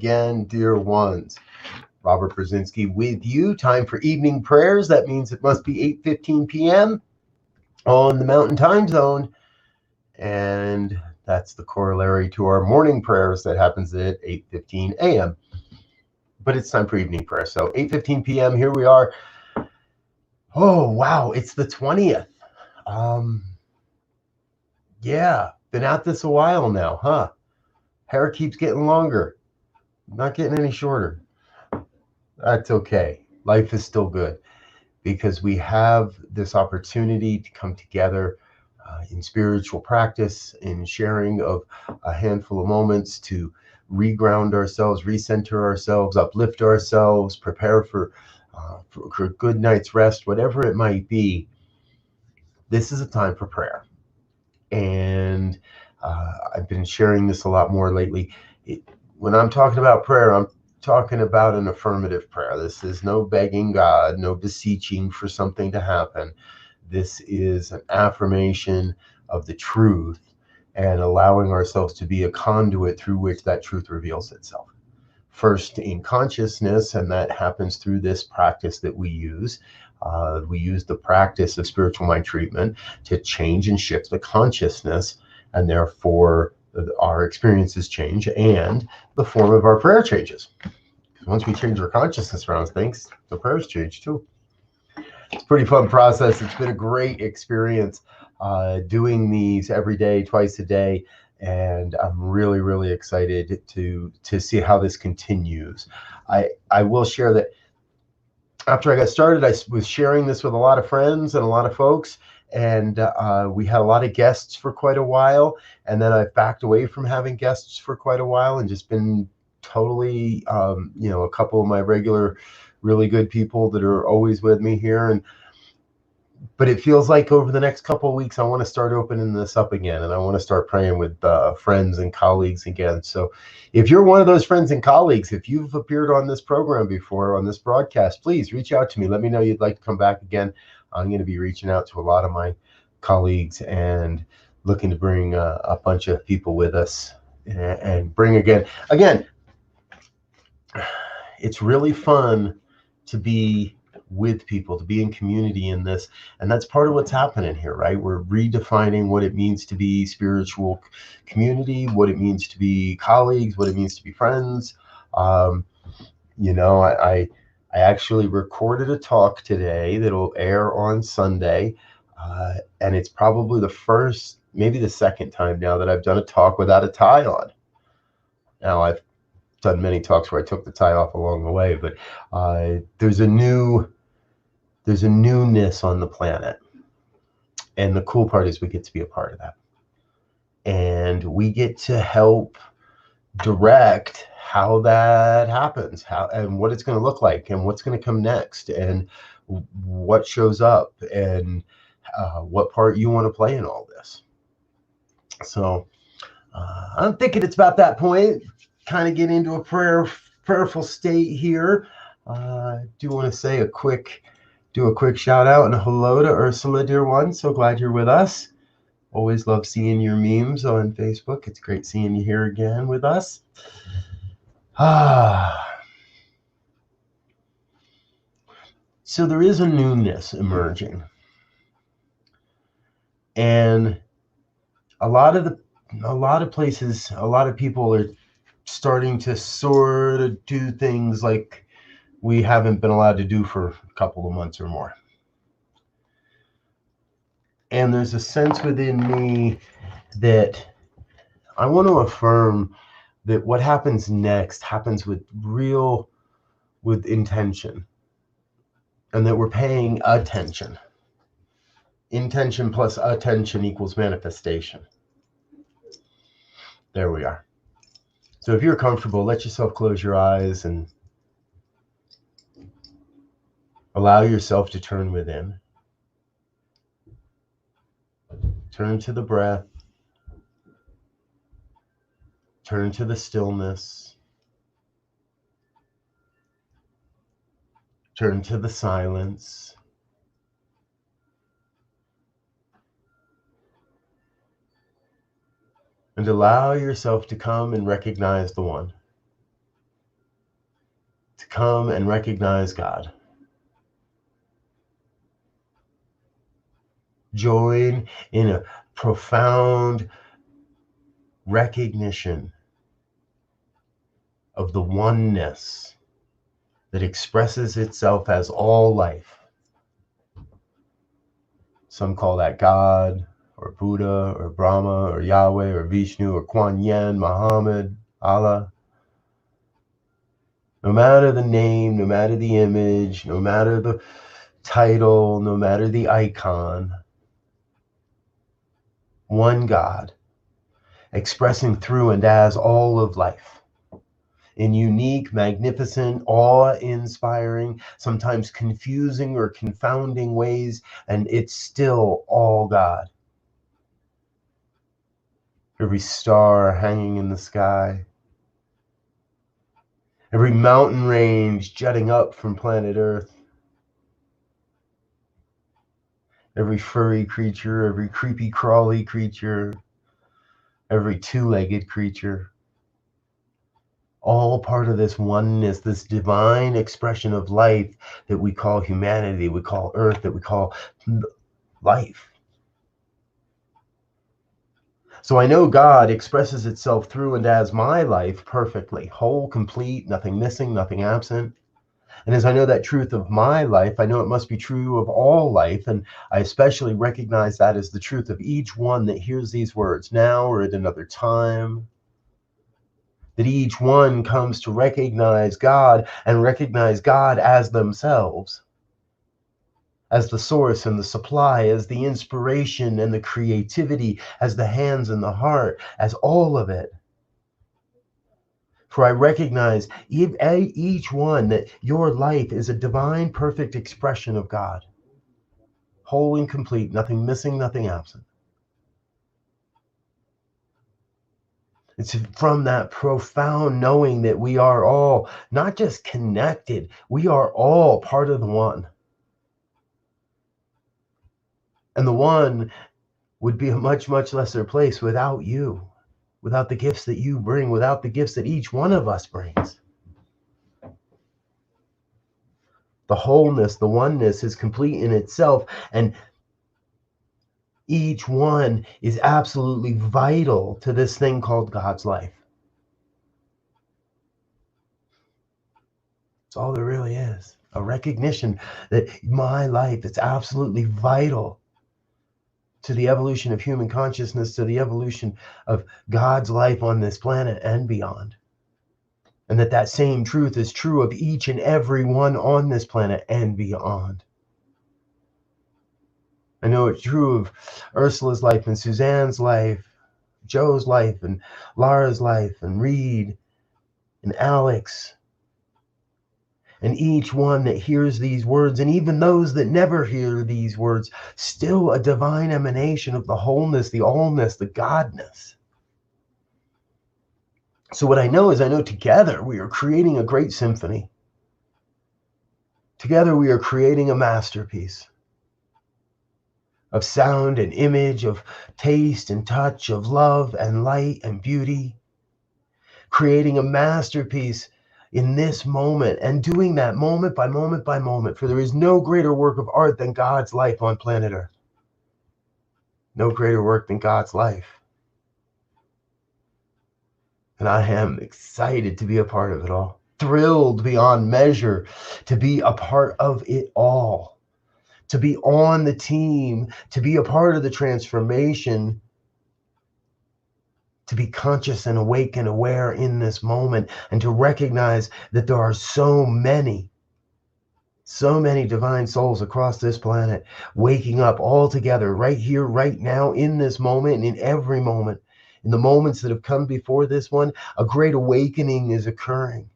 again, dear ones. Robert Brzezinski with you. Time for evening prayers. That means it must be 8:15 p.m. on the Mountain Time Zone. And that's the corollary to our morning prayers that happens at 8:15 a.m. But it's time for evening prayer. So 8:15 p.m. Here we are. Oh, wow. It's the 20th. Yeah, been at this a while now, huh? Hair keeps getting longer. Not getting any shorter. That's okay. Life is still good because we have this opportunity to come together in spiritual practice, in sharing of a handful of moments to reground ourselves, recenter ourselves, uplift ourselves, prepare for a good night's rest, whatever it might be. This is a time for prayer. And I've been sharing this a lot more lately. When I'm talking about prayer, I'm talking about an affirmative prayer. This is no begging God, no beseeching for something to happen. This is an affirmation of the truth and allowing ourselves to be a conduit through which that truth reveals itself. First in consciousness, and that happens through this practice that we use. We use the practice of spiritual mind treatment to change and shift the consciousness, and therefore our experiences change and the form of our prayer changes. Once we change our consciousness around things, the prayers change too. It's a pretty fun process. It's been a great experience doing these every day, twice a day. And I'm really, really excited to see how this continues. I will share that after I got started, I was sharing this with a lot of friends and a lot of folks, and we had a lot of guests for quite a while. And then I've backed away from having guests for quite a while and just been totally, a couple of my regular, really good people that are always with me here. But it feels like over the next couple of weeks, I want to start opening this up again, and I want to start praying with friends and colleagues again. So if you're one of those friends and colleagues, if you've appeared on this program before, on this broadcast, please reach out to me. Let me know you'd like to come back again. I'm going to be reaching out to a lot of my colleagues and looking to bring a bunch of people with us and bring again, it's really fun to be with people, to be in community in this. And that's part of what's happening here, right? We're redefining what it means to be spiritual community, what it means to be colleagues, what it means to be friends. I actually recorded a talk today that'll air on Sunday. And it's probably the first, maybe the second time now that I've done a talk without a tie on. Now, I've done many talks where I took the tie off along the way, but there's a newness on the planet. And the cool part is we get to be a part of that. And we get to help direct how that happens, and what it's going to look like, and what's going to come next, and what shows up, and what part you want to play in all this. So I'm thinking it's about that point, kind of get into a prayerful state here. Do want to say do a quick shout out and a hello to Ursula, dear one. So glad you're with us. Always love seeing your memes on Facebook. It's great seeing you here again with us. So there is a newness emerging. And a lot of places, a lot of people are starting to sort of do things like we haven't been allowed to do for a couple of months or more. And there's a sense within me that I want to affirm that what happens next happens with intention, and that we're paying attention. Intention plus attention equals manifestation. There we are. So if you're comfortable, let yourself close your eyes and allow yourself to turn within. Turn to the breath. Turn to the stillness. Turn to the silence. And allow yourself to come and recognize the one. come and recognize God. Join in a profound recognition of the oneness that expresses itself as all life. Some call that God, or Buddha, or Brahma, or Yahweh, or Vishnu, or Kuan Yin, Muhammad, Allah. No matter the name, no matter the image, no matter the title, no matter the icon, one God, expressing through and as all of life in unique, magnificent, awe-inspiring, sometimes confusing or confounding ways, and it's still all God. Every star hanging in the sky, every mountain range jutting up from planet Earth, every furry creature, every creepy crawly creature, every two-legged creature, all part of this oneness, this divine expression of life that we call humanity, we call Earth, that we call life. So I know God expresses itself through and as my life perfectly, whole, complete, nothing missing, nothing absent. And as I know that truth of my life, I know it must be true of all life. And I especially recognize that as the truth of each one that hears these words now or at another time. That each one comes to recognize God and recognize God as themselves, as the source and the supply, as the inspiration and the creativity, as the hands and the heart, as all of it. For I recognize each one that your life is a divine, perfect expression of God, whole and complete, nothing missing, nothing absent. It's from that profound knowing that we are all not just connected, we are all part of the one. And the one would be a much, much lesser place without you, without the gifts that you bring, without the gifts that each one of us brings. The wholeness, the oneness is complete in itself, and each one is absolutely vital to this thing called God's life. That's all there really is. A recognition that my life is absolutely vital to the evolution of human consciousness, to the evolution of God's life on this planet and beyond. And that same truth is true of each and every one on this planet and beyond. I know it's true of Ursula's life and Suzanne's life, Joe's life and Lara's life and Reed and Alex, and each one that hears these words, and even those that never hear these words, still a divine emanation of the wholeness, the allness, the godness. So what I know is, I know together we are creating a great symphony. Together we are creating a masterpiece of sound and image, of taste and touch, of love and light and beauty. Creating a masterpiece in this moment, and doing that moment by moment by moment, for there is no greater work of art than God's life on planet Earth. No greater work than God's life. And I am excited to be a part of it all. Thrilled beyond measure to be a part of it all. To be on the team, to be a part of the transformation, to be conscious and awake and aware in this moment, and to recognize that there are so many divine souls across this planet waking up all together right here, right now, in this moment, and in every moment. In the moments that have come before this one, a great awakening is occurring.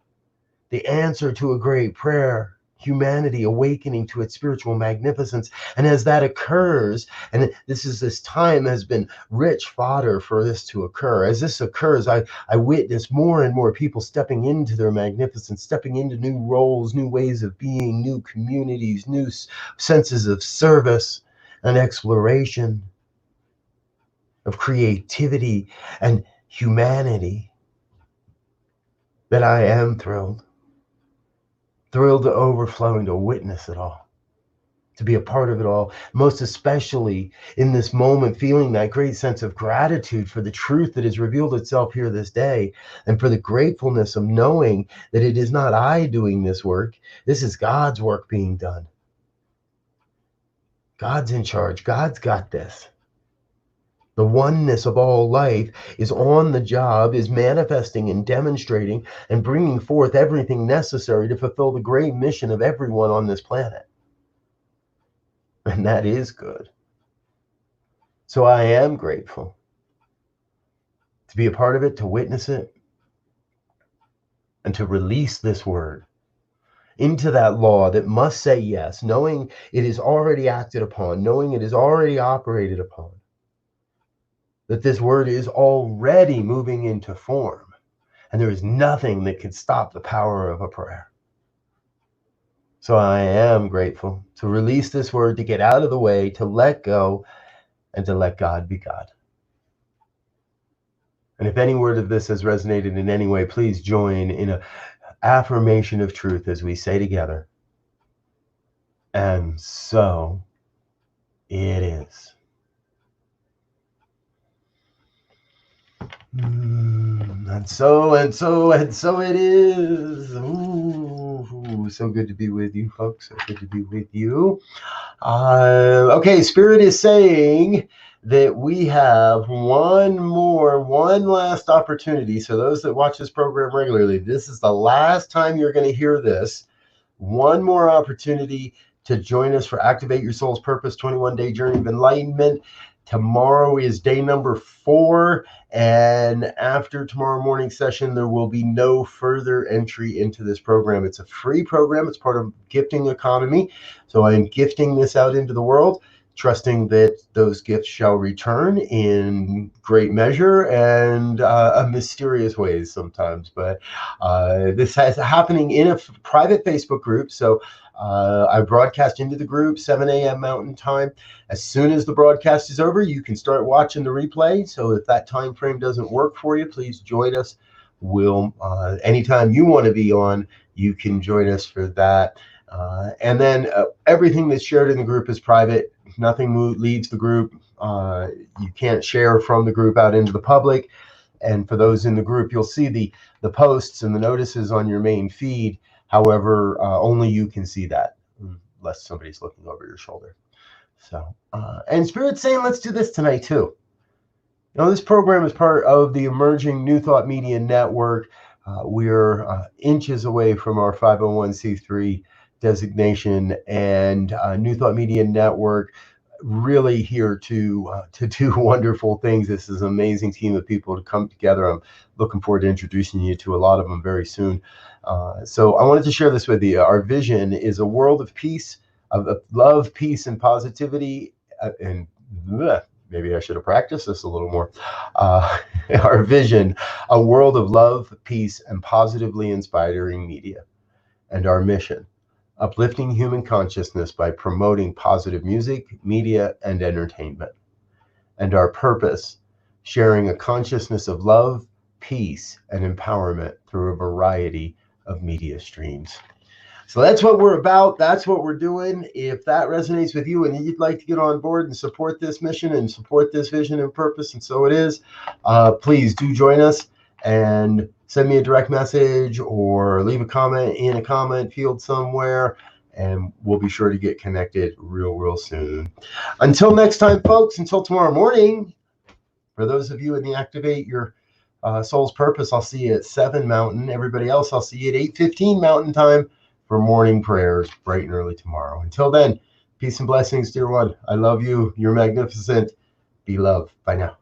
The answer to a great prayer, humanity awakening to its spiritual magnificence. And as that occurs, and this time has been rich fodder for this to occur. As this occurs, I witness more and more people stepping into their magnificence, stepping into new roles, new ways of being, new communities, new senses of service and exploration, of creativity and humanity, that I am thrilled. thrilled to overflowing to witness it all, to be a part of it all, most especially in this moment, feeling that great sense of gratitude for the truth that has revealed itself here this day, and for the gratefulness of knowing that it is not I doing this work. This is God's work being done. God's in charge. God's got this. The oneness of all life is on the job, is manifesting and demonstrating and bringing forth everything necessary to fulfill the great mission of everyone on this planet. And that is good. So I am grateful to be a part of it, to witness it, and to release this word into that law that must say yes, knowing it is already acted upon, knowing it is already operated upon, that this word is already moving into form, and there is nothing that can stop the power of a prayer. So I am grateful to release this word, to get out of the way, to let go, and to let God be God. And if any word of this has resonated in any way, please join in an affirmation of truth as we say together, and so it is. And so it is. Ooh, so good to be with you, folks. So good to be with you. Okay, Spirit is saying that we have one last opportunity. So those that watch this program regularly, this is the last time you're going to hear this. One more opportunity to join us for Activate Your Soul's Purpose 21-Day Journey of Enlightenment. Tomorrow is day number 4, and after tomorrow morning session, there will be no further entry into this program. It's a free program. It's part of Gifting Economy. So I am gifting this out into the world, trusting that those gifts shall return in great measure and mysterious ways sometimes. But this is happening in a private Facebook group. So I broadcast into the group 7 a.m. Mountain Time. As soon as the broadcast is over, you can start watching the replay. So if that time frame doesn't work for you, please join us. We'll anytime you want to be on, you can join us for that. And then everything that's shared in the group is private. Nothing leaves the group. You can't share from the group out into the public. And for those in the group, you'll see the posts and the notices on your main feed. However, only you can see that, unless somebody's looking over your shoulder. So, and Spirit's saying, let's do this tonight too. You know, this program is part of the emerging New Thought Media Network. We're inches away from our 501c3 designation, and New Thought Media Network really here to do wonderful things. This is an amazing team of people to come together. I'm looking forward to introducing you to a lot of them very soon. So I wanted to share this with you. Our vision is a world of peace, of love, peace, and positivity. And maybe I should have practiced this a little more. Our vision, a world of love, peace, and positively inspiring media. And our mission, uplifting human consciousness by promoting positive music, media, and entertainment. And our purpose, sharing a consciousness of love, peace, and empowerment through a variety of media streams. So that's what we're about. That's what we're doing. If that resonates with you and you'd like to get on board and support this mission and support this vision and purpose, and so it is, please do join us and send me a direct message or leave a comment in a comment field somewhere, and we'll be sure to get connected real soon. Until next time, folks, until tomorrow morning, for those of you in the Activate Your Soul's Purpose, I'll see you at 7 Mountain. Everybody else, I'll see you at 8:15 Mountain Time for morning prayers bright and early tomorrow. Until then, peace and blessings, dear one. I love you. You're magnificent. Be loved. Bye now.